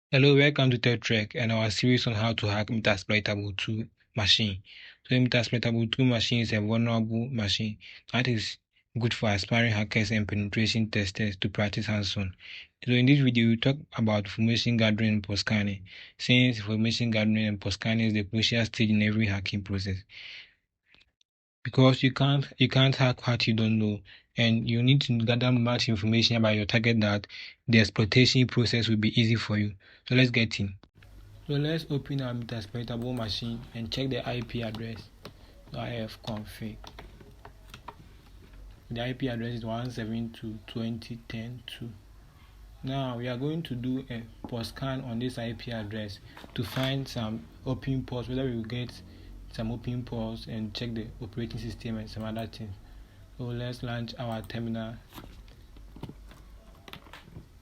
Hello, welcome to Tech Trek and our series on how to hack Metasploitable 2 machine. So Metasploitable 2 machine is a vulnerable machine that is good for aspiring hackers and penetration testers to practice hands-on. So in this video, we talk about information gathering and post-scanning, since information gathering and post-scanning is the crucial stage in every hacking process. Because you can't hack what you don't know, and you need to gather much information about your target that the exploitation process will be easy for you. So let's get in. So let's open our Metasploitable machine and check the IP address. So ifconfig. The IP address is 172.20.10.2. Now we are going to do a post scan on this IP address to find some open ports, whether we will get some open ports and check the operating system and some other things. So let's launch our terminal.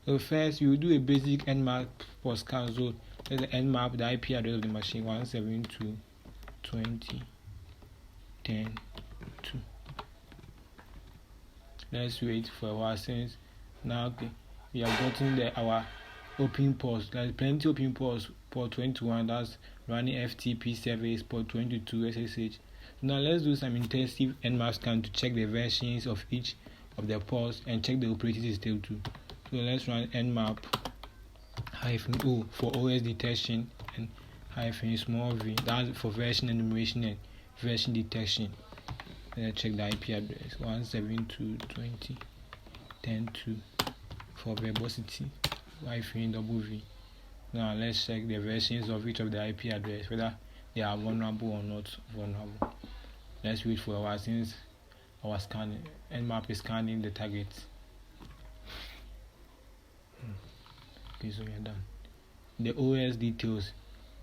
So first we will do a basic Nmap post scan. So there's the Nmap, the IP address of the machine 172.20.10.2. Let's wait for a while since now we have gotten our open ports. There's plenty open ports. Port 21, that's running FTP service, port 22 SSH. Now let's do some intensive Nmap scan to check the versions of each of the ports and check the operating system too. So let's run Nmap -o for OS detection and -v, that's for version enumeration and version detection. Let's check the IP address 172.20.10.2 for verbosity -w. Now let's check the versions of each of the IP address, whether they are vulnerable or not vulnerable. Let's wait for a while since our scanning Nmap is scanning the target. Okay, so we are done. The OS details.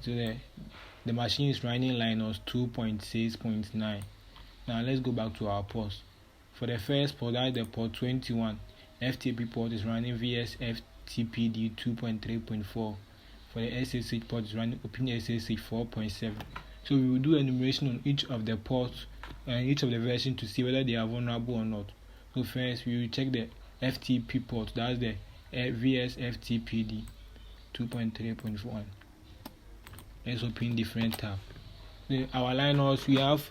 So the machine is running Linux 2.6.9. Now let's go back to our ports. For the first port, that is the port 21, FTP port is running VSFTPD 2.3.4. For the SSH port is running OpenSSH 4.7. So we will do enumeration on each of the ports and each of the versions to see whether they are vulnerable or not. So first we will check the FTP port, that's the VSFTPD 2.3.1. Let's open different tab. Our Linux, we have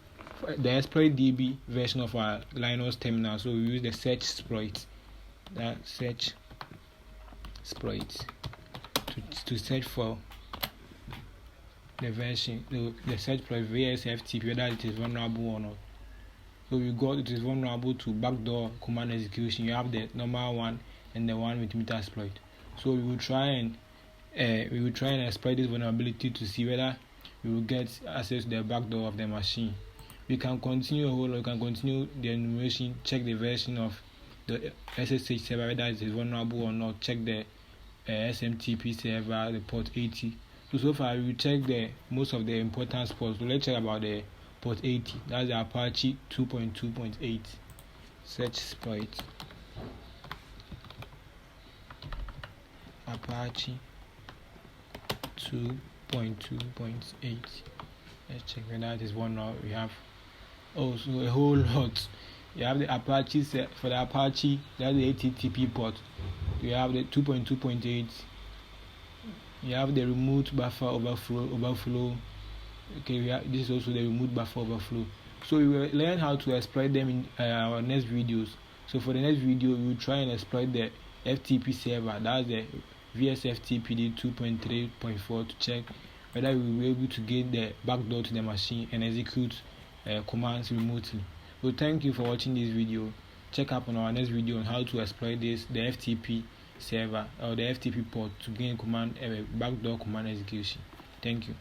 the exploitDB version of our Linux terminal, so we use the search exploit. That search exploit to search for the version, the search exploit VSFTP, whether it is vulnerable or not. So we got it is vulnerable to backdoor command execution. You have the normal one and the one with Metasploit. So we will try and exploit this vulnerability to see whether we will get access to the backdoor of the machine. We can continue we can continue the enumeration, check the version of the SSH server, whether it is vulnerable or not, check the SMTP server, the port 80. So far we check the most of the important ports. So let's check about the port 80. That's the Apache 2.2.8 search exploit. Apache 2.2.8. Let's check whether it is one now. We have also a whole lot. You have the Apache for the Apache, that's the HTTP port. You have the 2.2.8. You have the remote buffer overflow. Okay, this is also the remote buffer overflow. So we will learn how to exploit them in our next videos. So for the next video, we will try and exploit the FTP server, that's the VSFTPD 2.3.4, to check whether we will be able to get the backdoor to the machine and execute commands remotely. So thank you for watching this video. Check up on our next video on how to exploit the FTP server or the FTP port to gain backdoor command execution. Thank you.